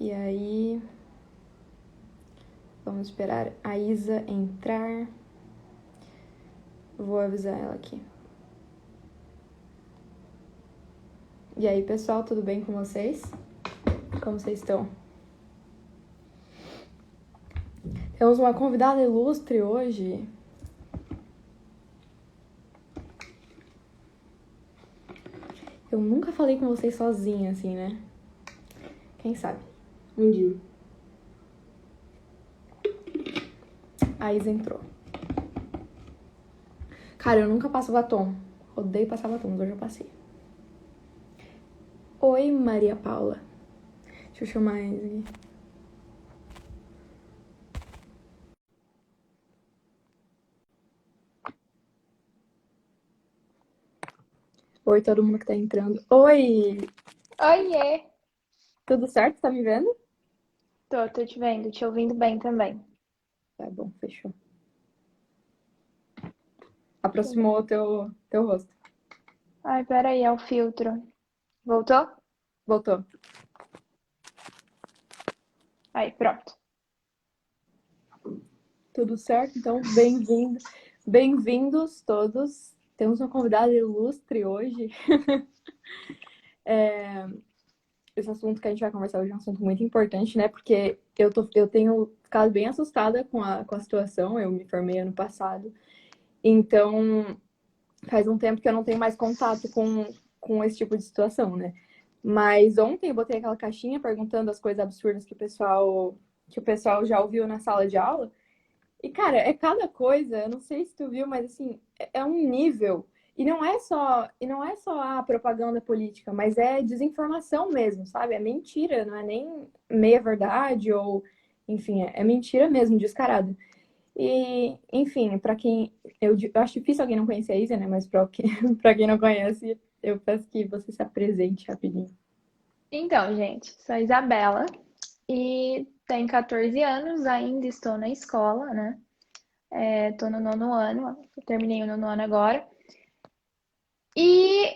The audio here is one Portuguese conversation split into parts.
E aí, vamos esperar a Isa entrar. Vou avisar ela aqui. E aí, pessoal, tudo bem com vocês? Como vocês estão? Temos uma convidada ilustre hoje. Eu nunca falei com vocês sozinha, assim, né? Quem sabe? Um dia. A Isa entrou. Cara, eu nunca passo batom. Odeio passar batom, mas hoje eu passei. Oi, Maria Paula. Deixa eu chamar a Isa aqui. Oi, todo mundo que tá entrando. Oi! Oiê! Tudo certo? Tá me vendo? Tô te vendo, te ouvindo bem também. Tá bom, fechou. Aproximou o teu rosto. Ai, peraí, é o filtro. Voltou? Voltou. Aí, pronto. Tudo certo? Então, bem-vindo. Bem-vindos todos. Temos uma convidada ilustre hoje. Esse assunto que a gente vai conversar hoje é um assunto muito importante, né? Porque eu tenho ficado bem assustada com a situação. Eu me formei ano passado. Então, faz um tempo que eu não tenho mais contato com esse tipo de situação, né? Mas ontem eu botei aquela caixinha perguntando as coisas absurdas que o pessoal já ouviu na sala de aula. E, cara, é cada coisa, eu não sei se tu viu, mas assim, é um nível. E não é só a propaganda política, mas é desinformação mesmo, sabe? É mentira, não é nem meia verdade ou, enfim, é mentira mesmo, descarada. E, enfim, para quem eu acho difícil alguém não conhecer a Isa, né? Mas para quem, para quem não conhece, eu peço que você se apresente rapidinho. Então, gente, sou a Isabela e tenho 14 anos, ainda estou na escola, né? Tô no nono ano, terminei o nono ano agora. E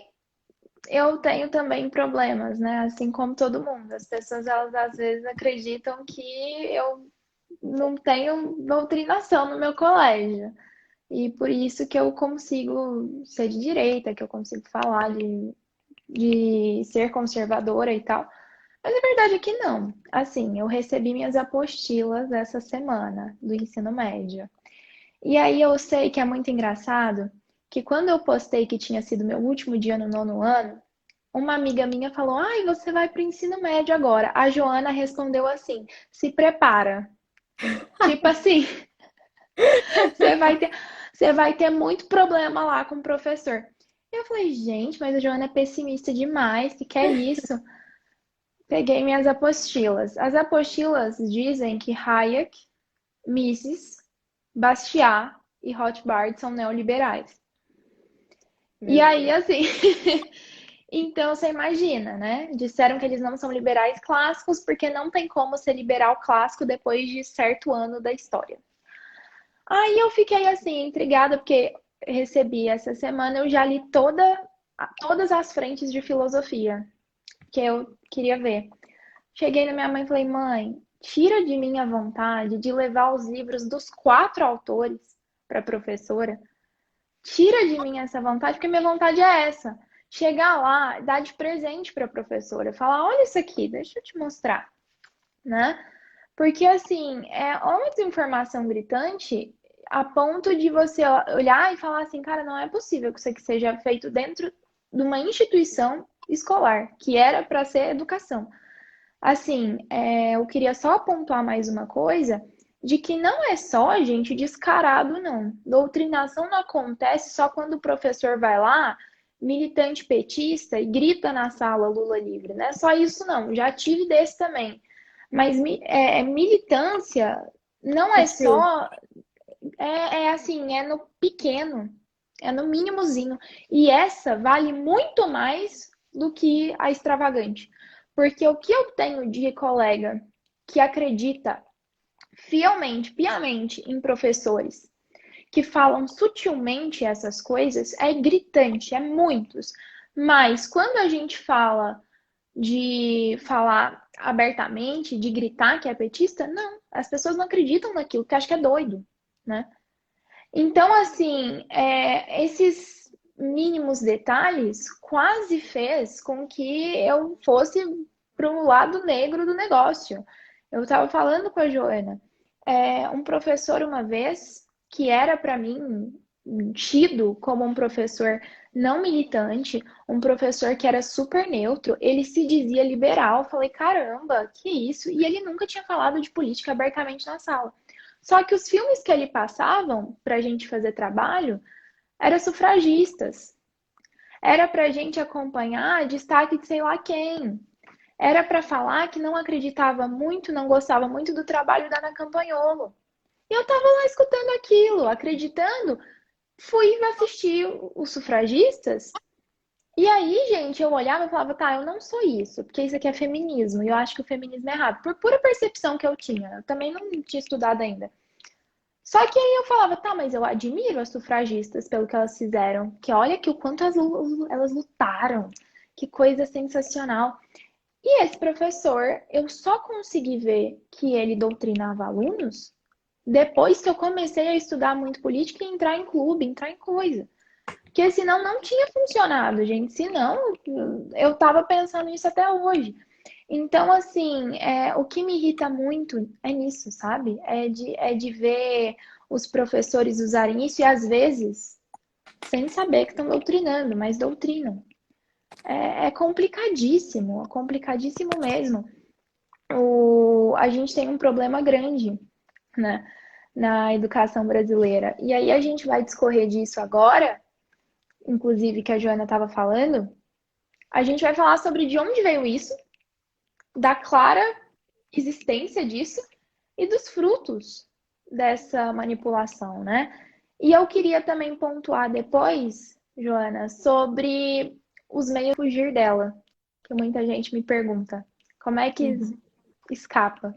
eu tenho também problemas, né? Assim como todo mundo. As pessoas, elas às vezes acreditam que eu não tenho doutrinação no meu colégio. E por isso que eu consigo ser de direita, que eu consigo falar de ser conservadora e tal. Mas a verdade é que não. Assim, eu recebi minhas apostilas essa semana do ensino médio. E aí eu sei que é muito engraçado que quando eu postei que tinha sido meu último dia no nono ano, uma amiga minha falou: Ai, você vai para o ensino médio agora. A Joana respondeu assim: Se prepara. Tipo assim, você vai ter, você vai ter muito problema lá com o professor. Eu falei, gente, mas a Joana é pessimista demais, que é isso? Peguei minhas apostilas. As apostilas dizem que Hayek, Mises, Bastiat e Rothbard são neoliberais. E Meu aí, Deus. assim, então você imagina, né? Disseram que eles não são liberais clássicos porque não tem como ser liberal clássico depois de certo ano da história. Aí eu fiquei assim, intrigada, porque recebi essa semana, eu já li todas as frentes de filosofia que eu queria ver. Cheguei na minha mãe e falei, mãe, tira de mim a vontade de levar os livros dos 4 autores para a professora. Tira de mim essa vontade, porque minha vontade é essa. Chegar lá, dar de presente para a professora, falar, olha isso aqui, deixa eu te mostrar, né? Porque, assim, é uma desinformação gritante a ponto de você olhar e falar assim, cara, não é possível que isso aqui seja feito dentro de uma instituição escolar, que era para ser educação. Assim, eu queria só pontuar mais uma coisa, de que não é só gente descarado, não. Doutrinação não acontece só quando o professor vai lá, militante petista, e grita na sala Lula livre, né? Só isso não, já tive desse também. Mas militância não é Sutil. só, assim, é no pequeno, é no mínimozinho. E essa vale muito mais do que a extravagante. Porque o que eu tenho de colega que acredita fielmente, piamente em professores que falam sutilmente essas coisas é gritante, é muitos. Mas quando a gente fala de falar abertamente, de gritar que é petista, não. As pessoas não acreditam naquilo, porque acham que é doido, né? Então, assim, esses mínimos detalhes quase fez com que eu fosse para o lado negro do negócio. Eu estava falando com a Joana, um professor uma vez, que era para mim tido como um professor não militante, um professor que era super neutro, ele se dizia liberal. Falei, caramba, que isso? E ele nunca tinha falado de política abertamente na sala. Só que os filmes que ele passavam para a gente fazer trabalho eram sufragistas. Era para a gente acompanhar destaque de sei lá quem. Era para falar que não acreditava muito, não gostava muito do trabalho da Ana Campanholo. E eu estava lá escutando aquilo, acreditando. Fui assistir os sufragistas. E aí, gente, eu olhava e falava, tá, eu não sou isso, porque isso aqui é feminismo. E eu acho que o feminismo é errado. Por pura percepção que eu tinha. Eu também não tinha estudado ainda. Só que aí eu falava, tá, mas eu admiro as sufragistas pelo que elas fizeram. Que olha que o quanto elas lutaram. Que coisa sensacional. E esse professor, eu só consegui ver que ele doutrinava alunos depois que eu comecei a estudar muito política e entrar em clube, entrar em coisa. Porque senão não tinha funcionado, gente. Senão, eu tava pensando nisso até hoje. Então, assim, o que me irrita muito é nisso, sabe? É de ver os professores usarem isso e, às vezes, sem saber que estão doutrinando, mas doutrinam. É complicadíssimo mesmo. A gente tem um problema grande, né, na educação brasileira. E aí a gente vai discorrer disso agora, inclusive que a Joana estava falando. A gente vai falar sobre de onde veio isso, da clara existência disso e dos frutos dessa manipulação, né? E eu queria também pontuar depois, Joana, sobre os meios de fugir dela, que muita gente me pergunta. Como é que escapa?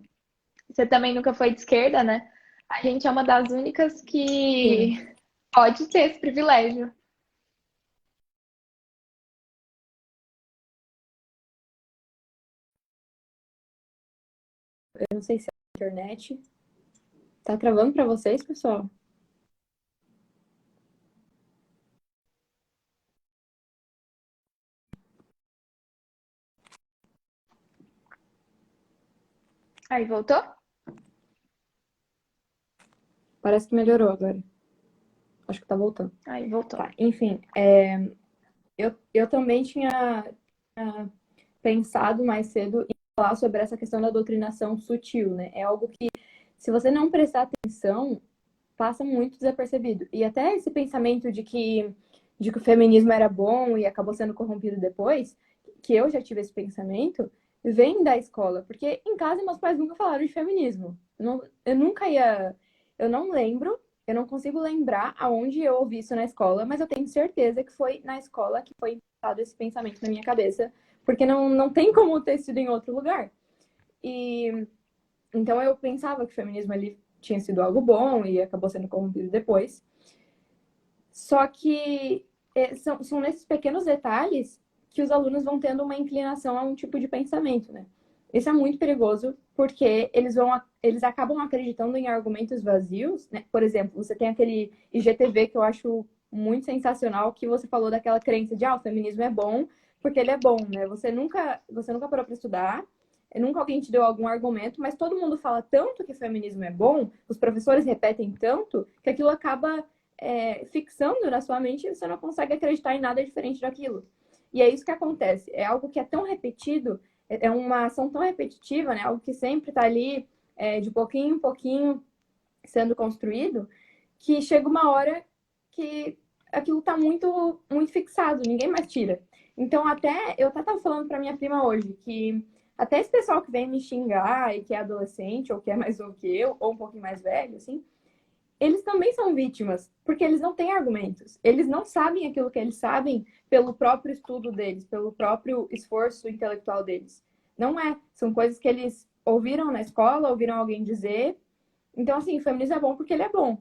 Você também nunca foi de esquerda, né? A gente é uma das únicas Sim. que pode ter esse privilégio. Eu não sei se é a internet. Tá travando para vocês, pessoal? Aí, voltou? Parece que melhorou agora. Acho que tá voltando. Aí, voltou. Tá, enfim, eu também tinha pensado mais cedo em falar sobre essa questão da doutrinação sutil, né? É algo que, se você não prestar atenção, passa muito desapercebido. E até esse pensamento de que o feminismo era bom e acabou sendo corrompido depois, que eu já tive esse pensamento, vem da escola. Porque em casa meus pais nunca falaram de feminismo. Eu nunca ia. Eu não lembro, eu não consigo lembrar aonde eu ouvi isso na escola, mas eu tenho certeza que foi na escola que foi implantado esse pensamento na minha cabeça, porque não tem como ter sido em outro lugar. E então eu pensava que o feminismo ali tinha sido algo bom e acabou sendo corrompido depois. Só que são nesses pequenos detalhes que os alunos vão tendo uma inclinação a um tipo de pensamento, né? Isso é muito perigoso porque eles acabam acreditando em argumentos vazios, né? Por exemplo, você tem aquele IGTV que eu acho muito sensacional, que você falou daquela crença de o feminismo é bom porque ele é bom, né? Você nunca parou para estudar, nunca alguém te deu algum argumento, mas todo mundo fala tanto que o feminismo é bom, os professores repetem tanto, que aquilo acaba fixando na sua mente e você não consegue acreditar em nada diferente daquilo. E é isso que acontece. É algo que é tão repetido, é uma ação tão repetitiva, né? Algo que sempre está ali, de pouquinho em pouquinho, sendo construído, que chega uma hora que aquilo está muito, muito fixado, ninguém mais tira. Então, eu até estava falando para minha prima hoje que até esse pessoal que vem me xingar e que é adolescente, ou que é mais novo que eu, ou um pouquinho mais velho, assim, eles também são vítimas, porque eles não têm argumentos. Eles não sabem aquilo que eles sabem pelo próprio estudo deles, pelo próprio esforço intelectual deles. Não é. São coisas que eles ouviram na escola, ouviram alguém dizer. Então, assim, o feminismo é bom porque ele é bom.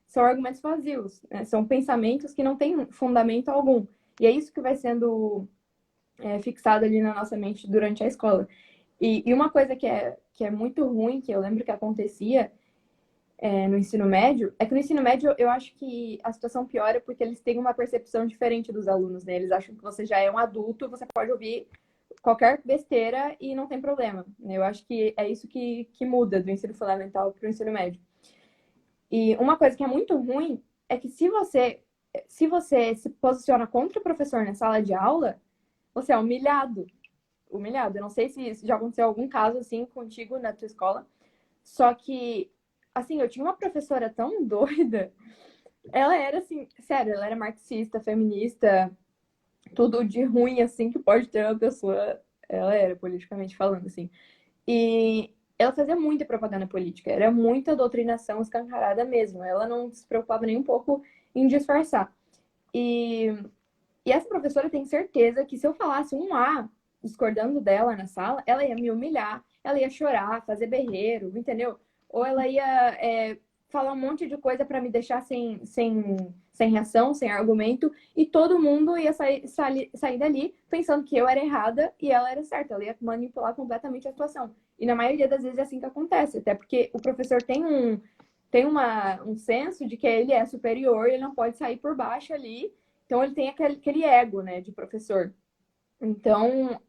São argumentos vazios, né? São pensamentos que não têm fundamento algum. E é isso que vai sendo fixado ali na nossa mente durante a escola. E uma coisa que é muito ruim, que eu lembro que acontecia no ensino médio, é que no ensino médio eu acho que a situação piora porque eles têm uma percepção diferente dos alunos, né? Eles acham que você já é um adulto, você pode ouvir qualquer besteira e não tem problema, né? Eu acho que é isso que muda do ensino fundamental para o ensino médio. E uma coisa que é muito ruim é que se você se posiciona contra o professor na sala de aula, você é humilhado. Humilhado. Eu não sei se já aconteceu algum caso assim contigo na tua escola, só que, assim, eu tinha uma professora tão doida. Ela era, assim, sério, ela era marxista, feminista, tudo de ruim, assim, que pode ter uma pessoa. Ela era, politicamente falando, assim. E ela fazia muita propaganda política, era muita doutrinação escancarada mesmo. Ela não se preocupava nem um pouco em disfarçar. E, e essa professora tem certeza que se eu falasse um A discordando dela na sala, ela ia me humilhar, ela ia chorar, fazer berreiro, entendeu? Ou ela ia falar um monte de coisa para me deixar sem reação, sem argumento, e todo mundo ia sair dali pensando que eu era errada e ela era certa. Ela ia manipular completamente a situação. E na maioria das vezes é assim que acontece, até porque o professor tem um senso de que ele é superior, ele não pode sair por baixo ali. Então ele tem aquele ego, né, de professor. Então,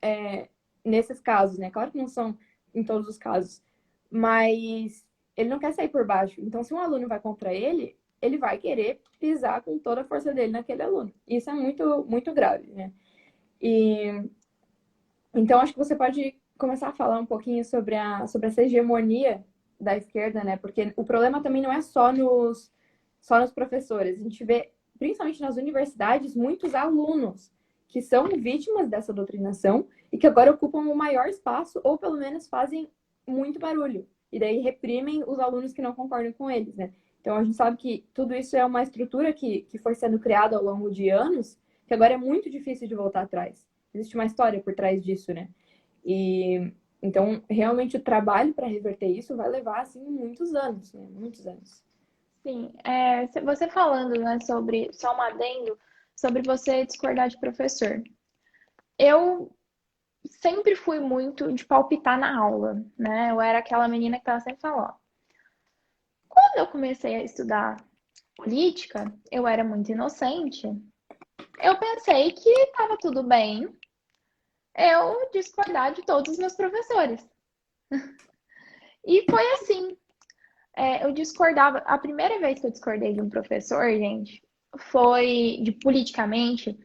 nesses casos, né? Claro que não são em todos os casos, mas ele não quer sair por baixo. Então, se um aluno vai contra ele, ele vai querer pisar com toda a força dele naquele aluno. Isso é muito, muito grave, né? E então acho que você pode começar a falar um pouquinho sobre essa hegemonia da esquerda, né? Porque o problema também não é só nos professores. A gente vê, principalmente nas universidades, muitos alunos que são vítimas dessa doutrinação e que agora ocupam o maior espaço ou pelo menos fazem muito barulho. E daí reprimem os alunos que não concordam com eles, né? Então a gente sabe que tudo isso é uma estrutura que foi sendo criada ao longo de anos, que agora é muito difícil de voltar atrás. Existe uma história por trás disso, né? E então, realmente, o trabalho para reverter isso vai levar, assim, muitos anos, né? Muitos anos. Sim, você falando, né, sobre, só um adendo, sobre você discordar de professor. Eu sempre fui muito de palpitar na aula, né? Eu era aquela menina que tava sempre falando. Quando eu comecei a estudar política, eu era muito inocente. Eu pensei que estava tudo bem eu discordar de todos os meus professores. E foi assim. Eu discordava. A primeira vez que eu discordei de um professor, gente, foi de politicamente,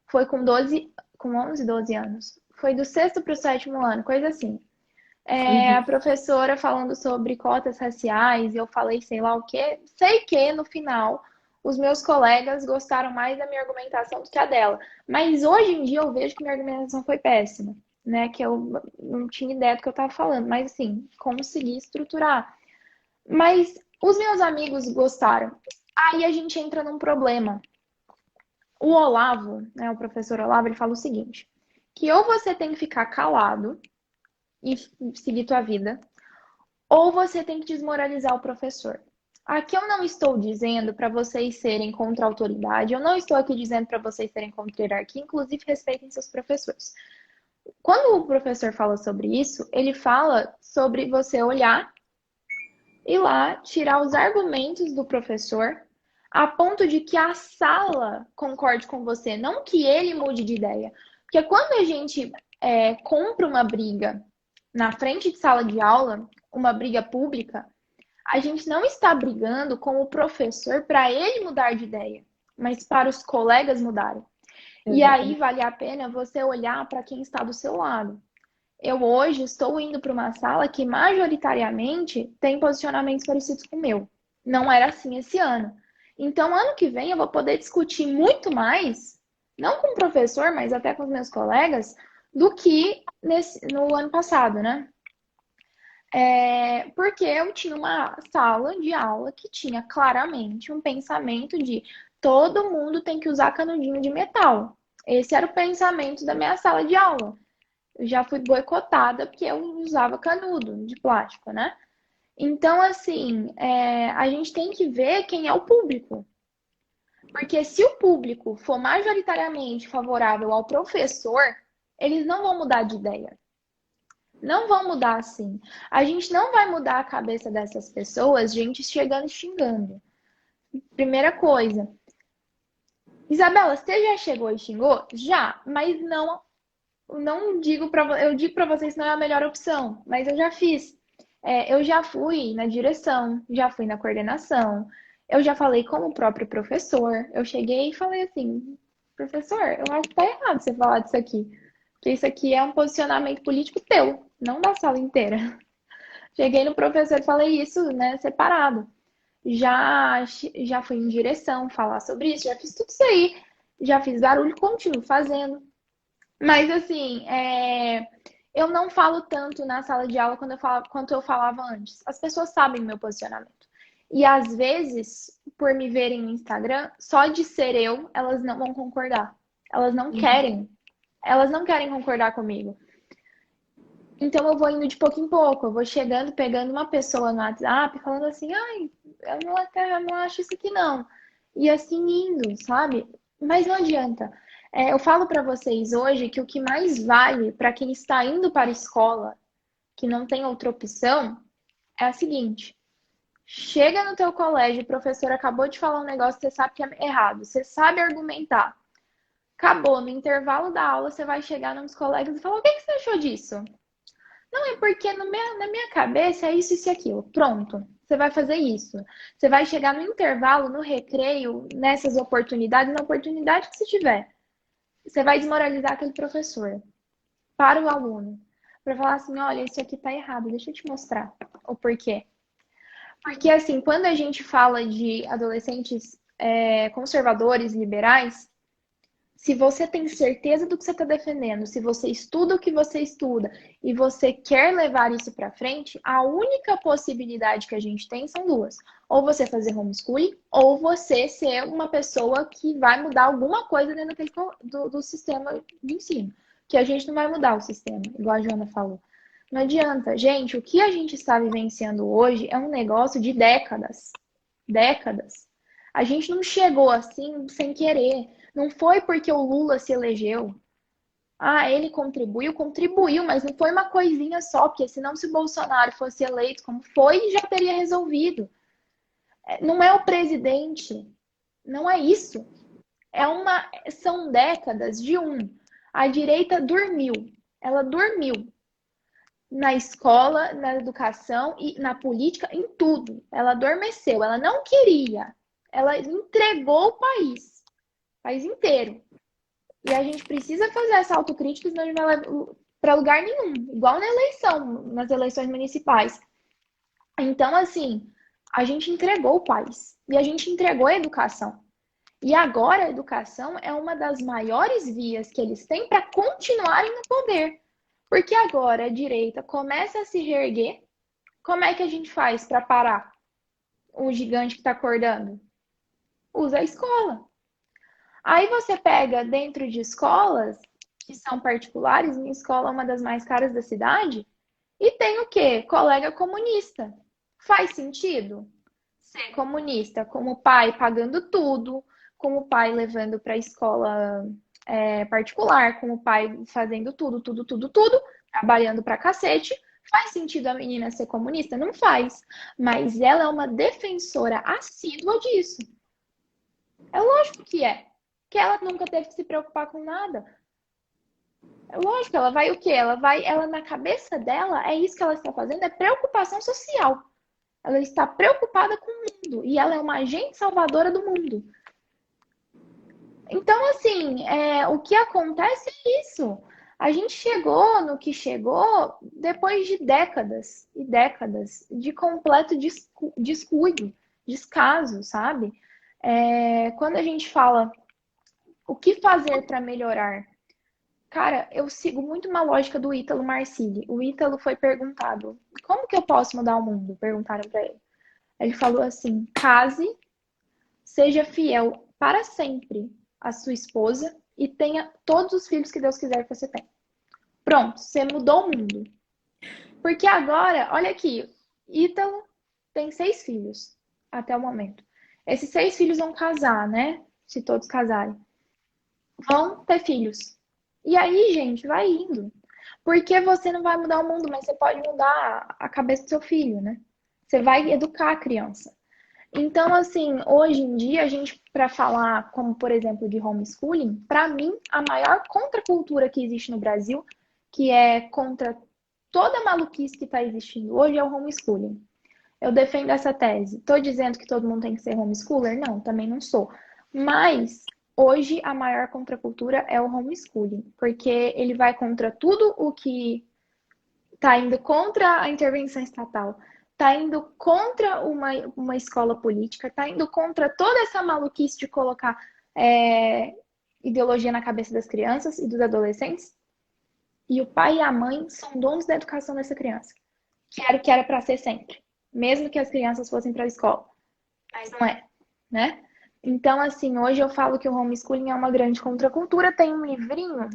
foi com 11, 12 anos. Foi do sexto para o sétimo ano, coisa assim. A Uhum. professora falando sobre cotas raciais, eu falei sei lá o quê. Sei que no final os meus colegas gostaram mais da minha argumentação do que a dela. Mas hoje em dia eu vejo que minha argumentação foi péssima, né? Que eu não tinha ideia do que eu estava falando, mas assim, consegui estruturar. Mas os meus amigos gostaram. Aí a gente entra num problema. O Olavo, né, o professor Olavo, ele fala o seguinte, que ou você tem que ficar calado e seguir tua vida, ou você tem que desmoralizar o professor. Aqui eu não estou dizendo para vocês serem contra a autoridade, eu não estou aqui dizendo para vocês serem contra a hierarquia, inclusive respeitem seus professores. Quando o professor fala sobre isso, ele fala sobre você olhar e lá tirar os argumentos do professor a ponto de que a sala concorde com você, não que ele mude de ideia. Porque quando a gente compra uma briga na frente de sala de aula, uma briga pública, a gente não está brigando com o professor para ele mudar de ideia, mas para os colegas mudarem. E aí Exatamente. vale a pena você olhar para quem está do seu lado. Eu hoje estou indo para uma sala que majoritariamente tem posicionamentos parecidos com o meu. Não era assim esse ano. Então, ano que vem eu vou poder discutir muito mais, não com o professor, mas até com os meus colegas, do que no ano passado, né? Porque eu tinha uma sala de aula que tinha claramente um pensamento de todo mundo tem que usar canudinho de metal. Esse era o pensamento da minha sala de aula. Eu já fui boicotada porque eu usava canudo de plástico, né? Então, assim, a gente tem que ver quem é o público. Porque se o público for majoritariamente favorável ao professor, eles não vão mudar de ideia. Não vão mudar assim. A gente não vai mudar a cabeça dessas pessoas, gente chegando e xingando. Primeira coisa. Isabela, você já chegou e xingou? Já, mas não digo para eu digo para vocês que não é a melhor opção, mas eu já fiz. Eu já fui na direção, já fui na coordenação, eu já falei com o próprio professor. Eu cheguei e falei assim, professor, eu acho que tá errado você falar disso aqui, porque isso aqui é um posicionamento político teu, não da sala inteira. Cheguei no professor e falei isso, né, separado. Já fui em direção falar sobre isso, já fiz tudo isso aí, já fiz barulho, continuo fazendo. Mas assim, eu não falo tanto na sala de aula quanto eu falava antes. As pessoas sabem meu posicionamento. E às vezes, por me verem no Instagram, só de ser eu, elas não vão concordar. Elas não querem. Elas não querem concordar comigo. Então eu vou indo de pouco em pouco. Eu vou chegando, pegando uma pessoa no WhatsApp, falando assim, ai, eu não acho isso aqui não. E assim indo, sabe? Mas não adianta. Eu falo para vocês hoje que o que mais vale para quem está indo para a escola, que não tem outra opção, é a seguinte: chega no teu colégio, o professor acabou de falar um negócio, você sabe que é errado, você sabe argumentar. Acabou, no intervalo da aula, você vai chegar nos colegas e falar: o que que você achou disso? Não, é porque na minha cabeça é isso e aquilo. Pronto. Você vai fazer isso. Você vai chegar no intervalo, no recreio, nessas oportunidades, na oportunidade que você tiver. Você vai desmoralizar aquele professor para o aluno. Para falar assim, olha, isso aqui tá errado, deixa eu te mostrar o porquê. Porque, assim, quando a gente fala de adolescentes conservadores, liberais, se você tem certeza do que você está defendendo, se você estuda o que você estuda e você quer levar isso para frente, a única possibilidade que a gente tem são duas. Ou você fazer homeschooling, ou você ser uma pessoa que vai mudar alguma coisa dentro do sistema de ensino. Que a gente não vai mudar o sistema, igual a Joana falou. Não adianta. Gente, o que a gente está vivenciando hoje é um negócio de décadas. Décadas. A gente não chegou assim sem querer. Não foi porque o Lula se elegeu. Ah, ele contribuiu, mas não foi uma coisinha só, porque senão se o Bolsonaro fosse eleito como foi, já teria resolvido. Não é o presidente, não é isso. São décadas de A direita dormiu. Ela dormiu na escola, na educação e na política, em tudo. Ela adormeceu, ela não queria. Ela entregou o país inteiro. E a gente precisa fazer essa autocrítica, senão a gente vai levar para lugar nenhum. Igual na eleição, nas eleições municipais. Então, assim, a gente entregou o país. E a gente entregou a educação. E agora a educação é uma das maiores vias que eles têm para continuarem no poder. Porque agora a direita começa a se reerguer. Como é que a gente faz para parar o gigante que está acordando? Usa a escola. Aí você pega dentro de escolas que são particulares, minha escola é uma das mais caras da cidade, e tem o quê? Colega comunista. Faz sentido ser comunista, como pai pagando tudo, como pai levando para a escola particular, como pai fazendo tudo, trabalhando pra cacete. Faz sentido a menina ser comunista? Não faz. Mas ela é uma defensora assídua disso. É lógico que é. Que ela nunca teve que se preocupar com nada. É lógico, ela vai o quê? Ela na cabeça dela, é isso que ela está fazendo, é preocupação social. Ela está preocupada com o mundo e ela é uma agente salvadora do mundo. Então, assim, o que acontece é isso. A gente chegou no que chegou depois de décadas e décadas de completo descuido, descaso, sabe? Quando a gente fala o que fazer para melhorar, cara, eu sigo muito uma lógica do Ítalo Marcilli. O Ítalo foi perguntado: como que eu posso mudar o mundo? Perguntaram para ele. Ele falou assim: case, seja fiel para sempre à sua esposa e tenha todos os filhos que Deus quiser que você tenha. Pronto, você mudou o mundo. Porque agora, olha aqui, Ítalo tem 6 filhos até o momento. Esses 6 filhos vão casar, né? Se todos casarem. Vão ter filhos. E aí, gente, vai indo. Porque você não vai mudar o mundo, mas você pode mudar a cabeça do seu filho, né? Você vai educar a criança. Então, assim, hoje em dia, a gente, para falar, como por exemplo, de homeschooling, para mim, a maior contracultura que existe no Brasil, que é contra toda a maluquice que está existindo hoje, é o homeschooling. Eu defendo essa tese. Estou dizendo que todo mundo tem que ser homeschooler? Não, também não sou. Mas hoje a maior contracultura é o homeschooling, porque ele vai contra tudo o que está indo contra a intervenção estatal, está indo contra uma escola política, está indo contra toda essa maluquice de colocar ideologia na cabeça das crianças e dos adolescentes. E o pai e a mãe são donos da educação dessa criança, que era o que era para ser sempre, mesmo que as crianças fossem para a escola. Mas não é, né? Então, assim, hoje eu falo que o homeschooling é uma grande contracultura. Tem um livrinho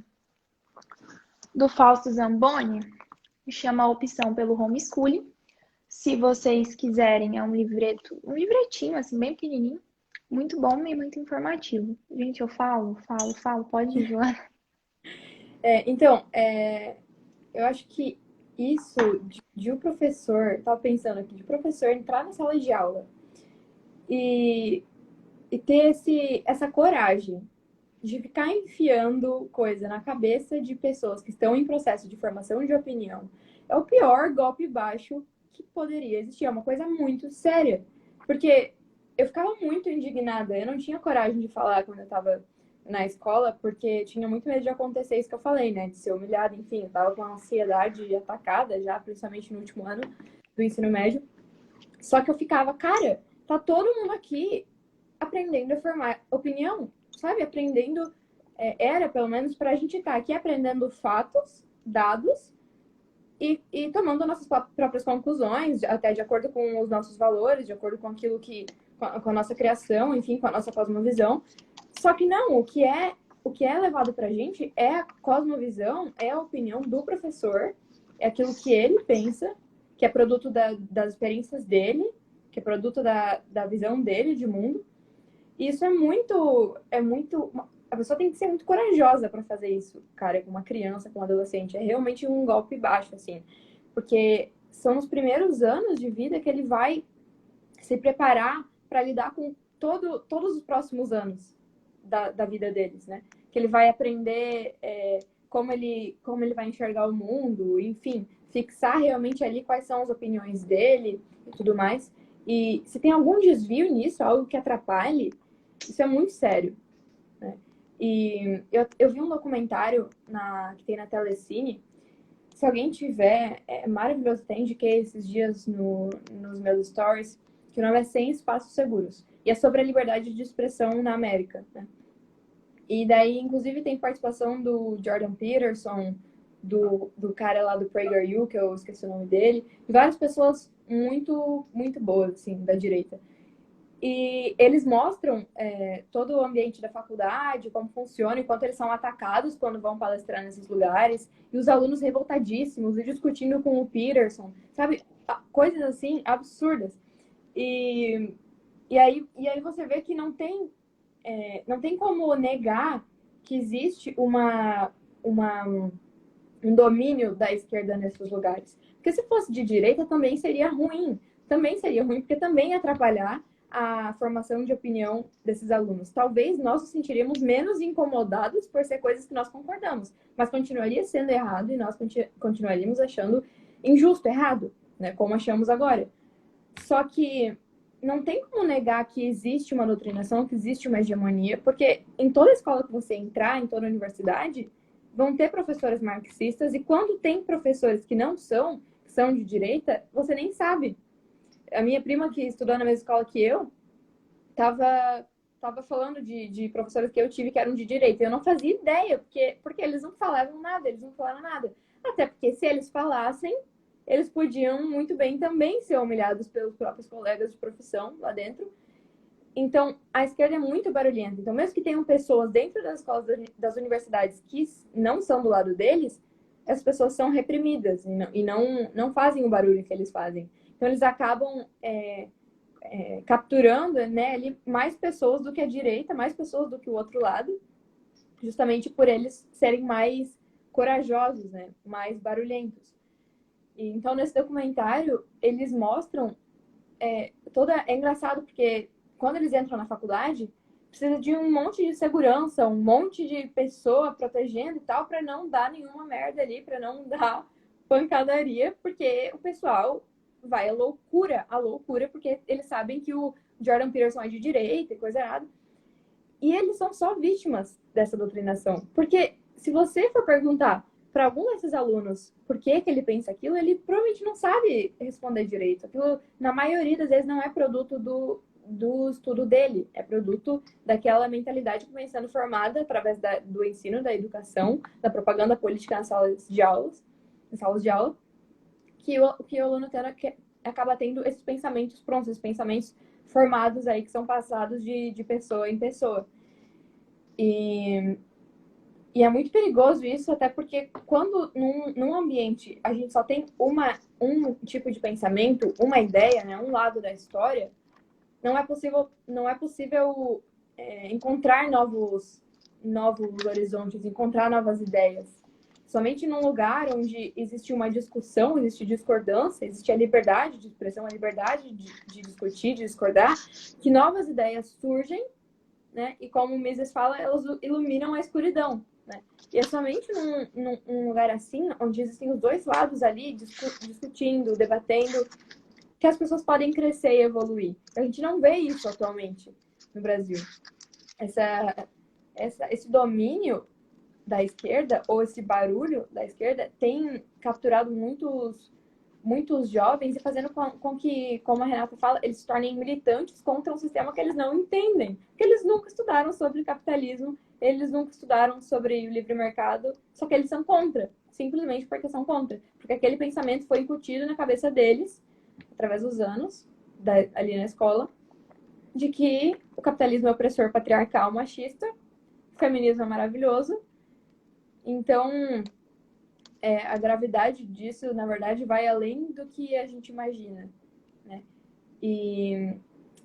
do Fausto Zamboni, que chama A Opção pelo Homeschooling. Se vocês quiserem, é um livretinho, assim, bem pequenininho, muito bom e muito informativo. Gente, eu falo, pode ir, Joana. Então, eu acho que isso de o professor, tava pensando aqui, de o professor entrar na sala de aula e ter essa coragem de ficar enfiando coisa na cabeça de pessoas que estão em processo de formação de opinião é o pior golpe baixo que poderia existir. É uma coisa muito séria. Porque eu ficava muito indignada. Eu não tinha coragem de falar quando eu estava na escola, porque tinha muito medo de acontecer isso que eu falei, né? De ser humilhada, enfim. Eu tava com uma ansiedade atacada já, principalmente no último ano do ensino médio. Só que eu ficava, cara, tá todo mundo aqui aprendendo a formar opinião, sabe? Aprendendo, era pelo menos pra gente estar aqui aprendendo fatos, dados e tomando nossas próprias conclusões, até de acordo com os nossos valores, de acordo com aquilo que, com a nossa criação, enfim, com a nossa cosmovisão. Só que não, o que é levado pra gente é a cosmovisão, é a opinião do professor, é aquilo que ele pensa, que é produto das experiências dele, que é produto da visão dele de mundo. E isso é muito. A pessoa tem que ser muito corajosa para fazer isso, cara, com uma criança, com um adolescente. É realmente um golpe baixo, assim. Porque são os primeiros anos de vida que ele vai se preparar para lidar com todos os próximos anos da vida deles, né? Que ele vai aprender como ele vai enxergar o mundo, enfim, fixar realmente ali quais são as opiniões dele e tudo mais. E se tem algum desvio nisso, algo que atrapalhe, isso é muito sério, né? E eu vi um documentário que tem na Telecine. Se alguém tiver, é maravilhoso. Tem, indiquei esses dias nos meus stories, que o nome é 100 Espaços Seguros. E é sobre a liberdade de expressão na América, né? E daí, inclusive, tem participação do Jordan Peterson, do cara lá do PragerU, que eu esqueci o nome dele, e várias pessoas muito, muito boas, assim, da direita. E eles mostram todo o ambiente da faculdade, como funciona, e quanto eles são atacados quando vão palestrar nesses lugares, e os alunos revoltadíssimos, e discutindo com o Peterson, sabe? Coisas assim absurdas. E aí você vê que não tem como negar que existe um domínio da esquerda nesses lugares. Porque se fosse de direita também seria ruim. Também seria ruim, porque também ia atrapalhar a formação de opinião desses alunos. Talvez nós nos sentiríamos menos incomodados por ser coisas que nós concordamos, mas continuaria sendo errado e nós continuaríamos achando injusto, errado, né? Como achamos agora. Só que não tem como negar que existe uma doutrinação, que existe uma hegemonia, porque em toda escola que você entrar, em toda universidade, vão ter professores marxistas, e quando tem professores que não são, que são de direita, você nem sabe. A minha prima, que estudou na mesma escola que eu, tava falando de professores que eu tive que eram de direita. Eu não fazia ideia, porque eles não falavam nada, eles não falaram nada. Até porque se eles falassem, eles podiam muito bem também ser humilhados pelos próprios colegas de profissão lá dentro. Então, a esquerda é muito barulhenta. Então, mesmo que tenham pessoas dentro das escolas das universidades que não são do lado deles, as pessoas são reprimidas e não fazem o barulho que eles fazem. Então, eles acabam capturando, né, ali mais pessoas do que a direita, mais pessoas do que o outro lado, justamente por eles serem mais corajosos, né? Mais barulhentos. E, então, nesse documentário, eles mostram é engraçado porque quando eles entram na faculdade, precisa de um monte de segurança, um monte de pessoa protegendo e tal, para não dar nenhuma merda ali, para não dar pancadaria, porque o pessoal vai à loucura, porque eles sabem que o Jordan Peterson é de direita e coisa errada. E eles são só vítimas dessa doutrinação. Porque se você for perguntar para algum desses alunos por que ele pensa aquilo, ele provavelmente não sabe responder direito. Aquilo, na maioria das vezes, não é produto do estudo dele, é produto daquela mentalidade que vem sendo formada através do ensino, da educação, da propaganda política nas salas de aula, que o aluno acaba tendo esses pensamentos prontos, esses pensamentos formados aí que são passados de pessoa em pessoa. E é muito perigoso isso, até porque quando num ambiente a gente só tem um tipo de pensamento, uma ideia, né, um lado da história, não é possível encontrar novos horizontes, encontrar novas ideias. Somente num lugar onde existe uma discussão, existe discordância, existe a liberdade de expressão, a liberdade de discutir, de discordar, que novas ideias surgem, né? E como o Mises fala, elas iluminam a escuridão, né? E é somente num lugar assim, onde existem os dois lados ali, discutindo, debatendo, que as pessoas podem crescer e evoluir. A gente não vê isso atualmente no Brasil. Esse domínio da esquerda, ou esse barulho da esquerda, tem capturado muitos jovens e fazendo com que, como a Renata fala, eles se tornem militantes contra um sistema que eles não entendem. Porque eles nunca estudaram sobre capitalismo, eles nunca estudaram sobre o livre mercado, só que eles são contra, simplesmente porque são contra. Porque aquele pensamento foi incutido na cabeça deles, através dos anos, ali na escola, de que o capitalismo é opressor, patriarcal, machista, o feminismo é maravilhoso. Então, a gravidade disso, na verdade, vai além do que a gente imagina, né? E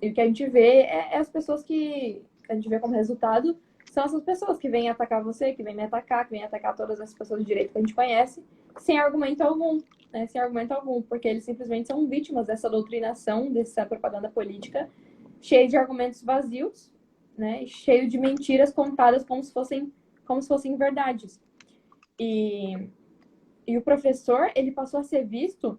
o que a gente vê é as pessoas que a gente vê como resultado são essas pessoas que vêm atacar você, que vêm me atacar, que vêm atacar todas as pessoas de direito que a gente conhece, sem argumento algum, né? Sem argumento algum, porque eles simplesmente são vítimas dessa doutrinação, dessa propaganda política, cheia de argumentos vazios, né? Cheio de mentiras contadas como se fossem verdades. E o professor, ele passou a ser visto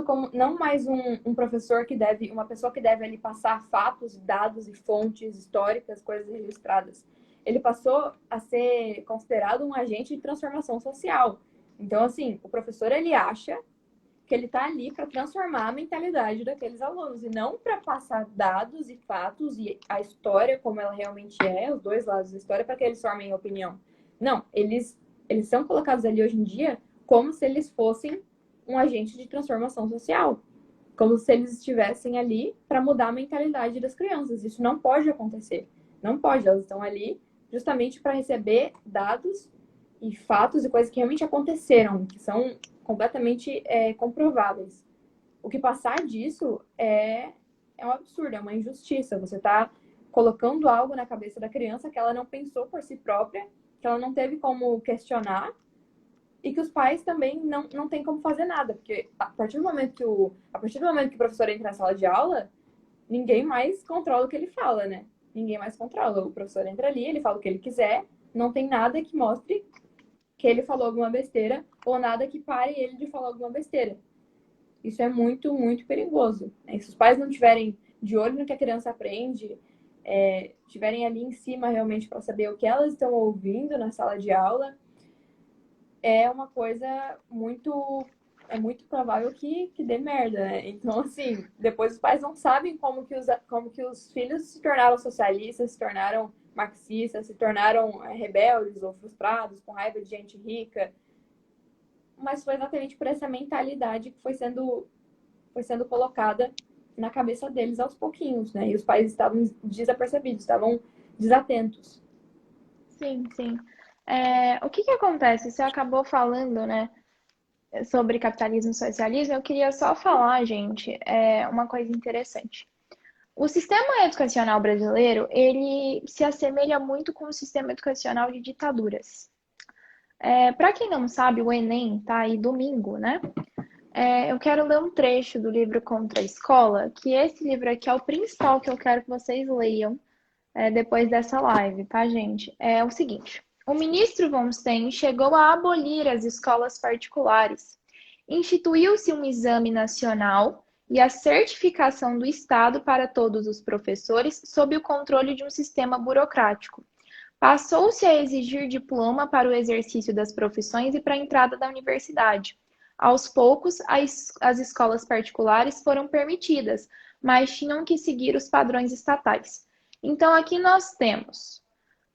como não mais um professor uma pessoa que deve ali passar fatos, dados e fontes históricas, coisas registradas. Ele passou a ser considerado um agente de transformação social. Então, assim, o professor, ele acha que ele está ali para transformar a mentalidade daqueles alunos, e não para passar dados e fatos e a história como ela realmente é, os dois lados da história, para que eles formem opinião. Não, eles são colocados ali hoje em dia como se eles fossem um agente de transformação social, como se eles estivessem ali para mudar a mentalidade das crianças. Isso não pode acontecer. Não pode. Elas estão ali justamente para receber dados e fatos e coisas que realmente aconteceram, que são completamente comprováveis. O que passar disso é um absurdo, é uma injustiça. Você está colocando algo na cabeça da criança que ela não pensou por si própria, que ela não teve como questionar, e que os pais também não têm como fazer nada, porque a partir do momento que o professor entra na sala de aula, ninguém mais controla o que ele fala, né? Ninguém mais controla. O professor entra ali, ele fala o que ele quiser, não tem nada que mostre que ele falou alguma besteira ou nada que pare ele de falar alguma besteira. Isso é muito, muito perigoso. Se os pais não tiverem de olho no que a criança aprende, tiverem ali em cima realmente para saber o que elas estão ouvindo na sala de aula, é uma coisa muito provável que dê merda, né? Então, assim, depois os pais não sabem como que os filhos se tornaram socialistas, se tornaram marxistas, se tornaram rebeldes ou frustrados, com raiva de gente rica. Mas foi exatamente por essa mentalidade que foi sendo colocada na cabeça deles aos pouquinhos, né? E os pais estavam desapercebidos, estavam desatentos. Sim, sim. O que acontece? Você acabou falando, né, sobre capitalismo e socialismo. Eu queria só falar, gente, uma coisa interessante. O sistema educacional brasileiro, ele se assemelha muito com o sistema educacional de ditaduras. Para quem não sabe, o Enem tá aí domingo, né? Eu quero ler um trecho do livro Contra a Escola, que esse livro aqui é o principal que eu quero que vocês leiam depois dessa live, tá, gente? É o seguinte: o ministro Von Stein chegou a abolir as escolas particulares. Instituiu-se um exame nacional e a certificação do Estado para todos os professores sob o controle de um sistema burocrático. Passou-se a exigir diploma para o exercício das profissões e para a entrada da universidade. Aos poucos, as escolas particulares foram permitidas, mas tinham que seguir os padrões estatais. Então, aqui nós temos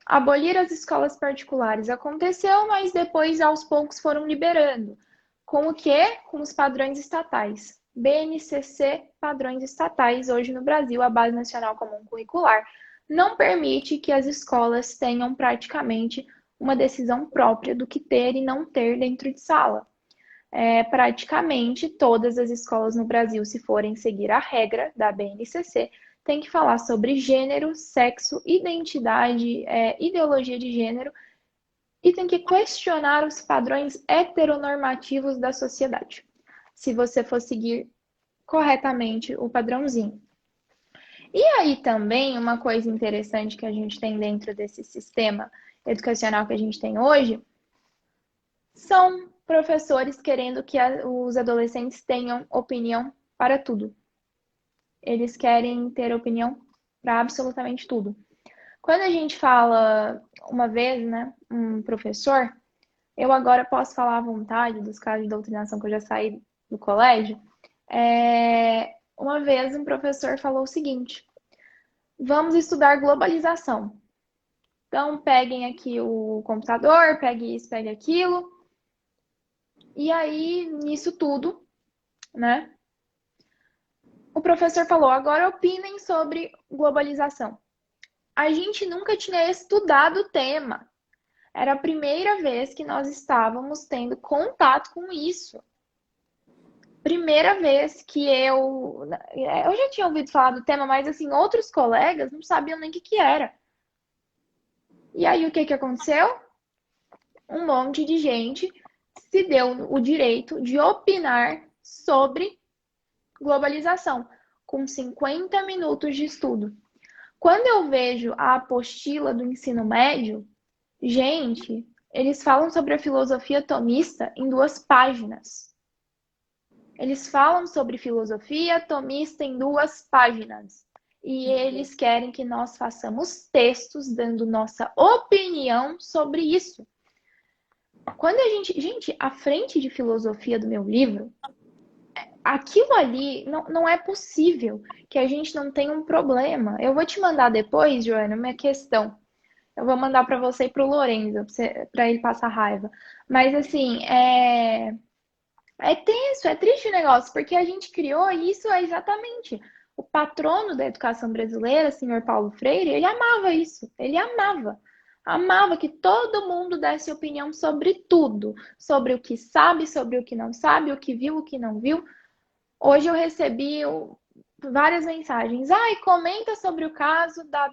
abolir as escolas particulares. Aconteceu, mas depois, aos poucos, foram liberando. Com o quê? Com os padrões estatais. BNCC, padrões estatais, hoje no Brasil, a Base Nacional Comum Curricular, não permite que as escolas tenham praticamente uma decisão própria do que ter e não ter dentro de sala. Praticamente todas as escolas no Brasil, se forem seguir a regra da BNCC, tem que falar sobre gênero, sexo, identidade, ideologia de gênero e tem que questionar os padrões heteronormativos da sociedade, se você for seguir corretamente o padrãozinho. E aí também uma coisa interessante que a gente tem dentro desse sistema educacional que a gente tem hoje são professores querendo que os adolescentes tenham opinião para tudo. Eles querem ter opinião para absolutamente tudo. Quando a gente fala uma vez, né, um professor, eu agora posso falar à vontade dos casos de doutrinação que eu já saí do colégio. Uma vez um professor falou o seguinte: vamos estudar globalização. Então, peguem aqui o computador, pegue isso, pegue aquilo. E aí, nisso tudo, né? O professor falou, agora opinem sobre globalização. A gente nunca tinha estudado o tema. Era a primeira vez que nós estávamos tendo contato com isso. Primeira vez que eu já tinha ouvido falar do tema, mas assim, outros colegas não sabiam nem o que era. E aí, o que aconteceu? Um monte de gente se deu o direito de opinar sobre globalização, com 50 minutos de estudo. Quando eu vejo a apostila do ensino médio, gente, eles falam sobre a filosofia tomista em 2 páginas. Eles falam sobre filosofia tomista em 2 páginas. E eles querem que nós façamos textos dando nossa opinião sobre isso. Quando a gente, a frente de filosofia do meu livro, aquilo ali não é possível que a gente não tenha um problema. Eu vou te mandar depois, Joana, uma questão. Eu vou mandar para você e para o Lorenzo, para ele passar raiva. Mas assim, tenso, é triste o negócio, porque a gente criou isso exatamente. O patrono da educação brasileira, senhor Paulo Freire, ele amava isso. Ele amava. Amava que todo mundo desse opinião sobre tudo. Sobre o que sabe, sobre o que não sabe, o que viu, o que não viu. Hoje eu recebi várias mensagens. Ai, comenta sobre o caso da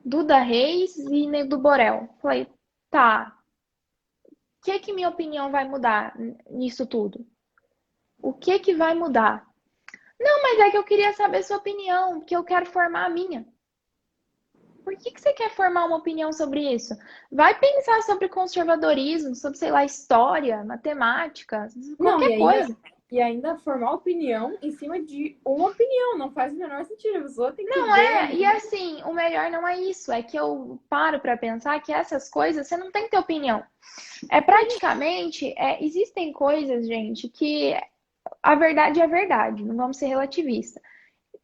Duda Reis e do Borel. Falei, tá. O que minha opinião vai mudar nisso tudo? O que vai mudar? Não, mas é que eu queria saber sua opinião, porque eu quero formar a minha. Por que você quer formar uma opinião sobre isso? Vai pensar sobre conservadorismo, sobre, sei lá, história, matemática, qualquer coisa. E ainda formar opinião em cima de uma opinião. Não faz o menor sentido. A pessoa tem que Não é, e assim, o melhor não é isso. É que eu paro para pensar que essas coisas você não tem que ter opinião. Praticamente, existem coisas, gente, que a verdade é verdade. Não vamos ser relativistas.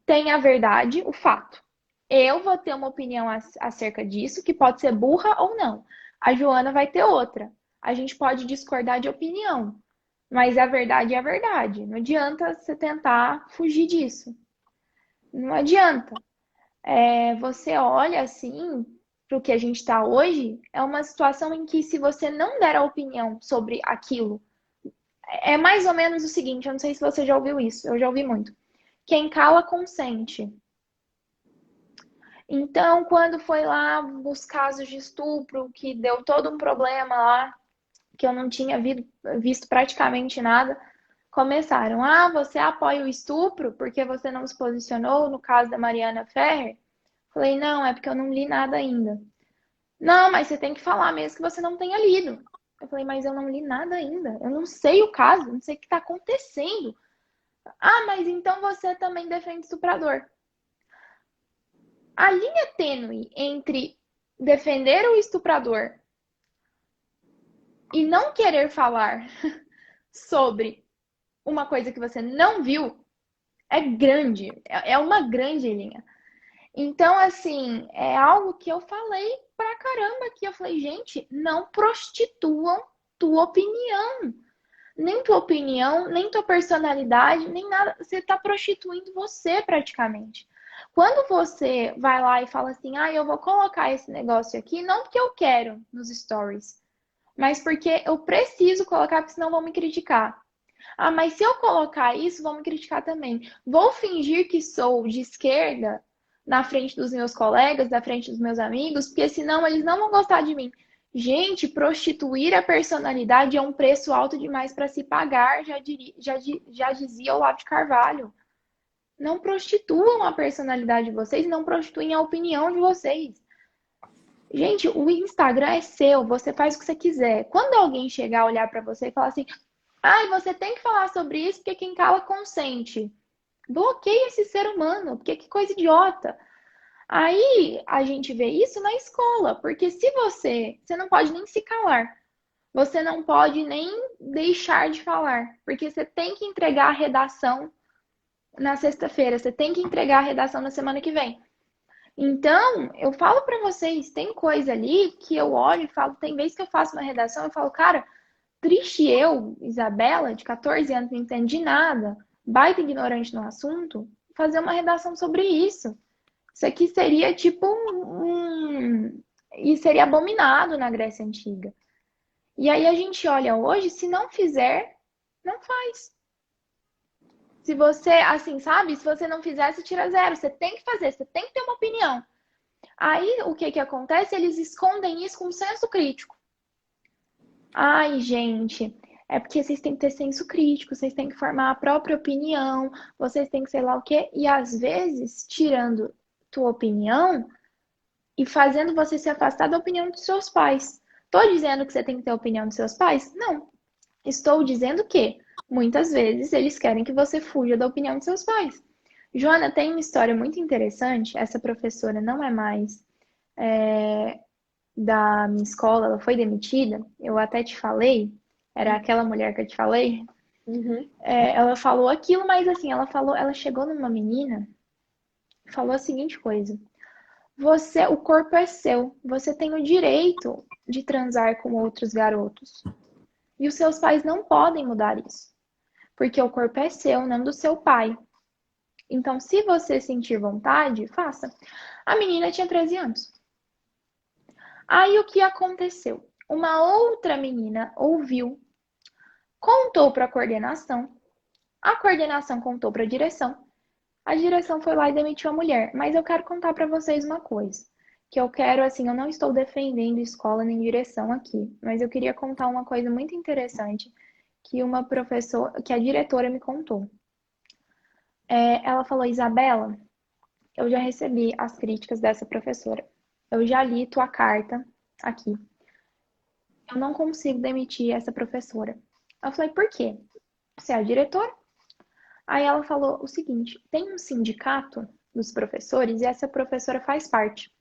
Tem a verdade, o fato. Eu vou ter uma opinião acerca disso, que pode ser burra ou não. A Joana vai ter outra. A gente pode discordar de opinião, mas a verdade é a verdade. Não adianta você tentar fugir disso. Não adianta. Você olha assim para o que a gente está hoje, é uma situação em que se você não der a opinião sobre aquilo, é mais ou menos o seguinte, eu não sei se você já ouviu isso, eu já ouvi muito. Quem cala, consente. Então, quando foi lá os casos de estupro, que deu todo um problema lá, que eu não tinha visto praticamente nada, começaram: ah, você apoia o estupro porque você não se posicionou no caso da Mariana Ferrer? Falei: não, é porque eu não li nada ainda. Não, mas você tem que falar mesmo que você não tenha lido. Eu falei: mas eu não li nada ainda. Eu não sei o caso, não sei o que está acontecendo. Ah, mas então você também defende estuprador. A linha tênue entre defender o estuprador e não querer falar sobre uma coisa que você não viu é grande. É uma grande linha. Então, assim, é algo que eu falei pra caramba aqui. Eu falei: gente, não prostituam tua opinião. Nem tua opinião, nem tua personalidade, nem nada. Você tá prostituindo você praticamente. Quando você vai lá e fala assim: ah, eu vou colocar esse negócio aqui, não porque eu quero nos stories, mas porque eu preciso colocar, porque senão vão me criticar. Ah, mas se eu colocar isso, vão me criticar também. Vou fingir que sou de esquerda na frente dos meus colegas, na frente dos meus amigos, porque senão eles não vão gostar de mim. Gente, prostituir a personalidade é um preço alto demais para se pagar, já dizia Olavo de Carvalho. Não prostituam a personalidade de vocês, não prostituem a opinião de vocês. Gente, o Instagram é seu, você faz o que você quiser. Quando alguém chegar a olhar para você e falar assim: ai, você tem que falar sobre isso porque quem cala consente. Bloqueia esse ser humano, porque que coisa idiota. Aí a gente vê isso na escola, porque se você não pode nem se calar, você não pode nem deixar de falar, porque você tem que entregar a redação na sexta-feira, você tem que entregar a redação na semana que vem. Então, eu falo para vocês, tem coisa ali que eu olho e falo, tem vezes que eu faço uma redação e falo: cara, triste eu, Isabela, de 14 anos, não entendo de nada, baita ignorante no assunto, fazer uma redação sobre isso. Isso aqui seria tipo e seria abominado na Grécia Antiga. E aí a gente olha hoje, se não fizer, não faz. Se você, assim, sabe? Se você não fizer, você tira zero. Você tem que fazer, você tem que ter uma opinião. Aí o que que acontece? Eles escondem isso com senso crítico. Ai, gente, é porque vocês têm que ter senso crítico, vocês têm que formar a própria opinião, vocês têm que sei lá o quê. E às vezes, tirando tua opinião e fazendo você se afastar da opinião dos seus pais. Tô dizendo que você tem que ter a opinião dos seus pais? Não. Estou dizendo que muitas vezes eles querem que você fuja da opinião dos seus pais. Joana, tem uma história muito interessante. Essa professora não é mais da minha escola, ela foi demitida. Eu até te falei, era aquela mulher que eu te falei. Uhum. Ela falou aquilo, mas assim, ela chegou numa menina e falou a seguinte coisa: o corpo é seu, você tem o direito de transar com outros garotos. E os seus pais não podem mudar isso, porque o corpo é seu, não do seu pai. Então, se você sentir vontade, faça. A menina tinha 13 anos. Aí o que aconteceu? Uma outra menina ouviu, contou para a coordenação contou para a direção foi lá e demitiu a mulher. Mas eu quero contar para vocês uma coisa, que eu quero, assim, eu não estou defendendo escola nem direção aqui, mas eu queria contar uma coisa muito interessante que uma professora, que a diretora me contou. Ela falou: Isabela, eu já recebi as críticas dessa professora. Eu já li tua carta aqui. Eu não consigo demitir essa professora. Eu falei: por quê? Você é a diretora? Aí ela falou o seguinte: tem um sindicato dos professores e essa professora faz parte.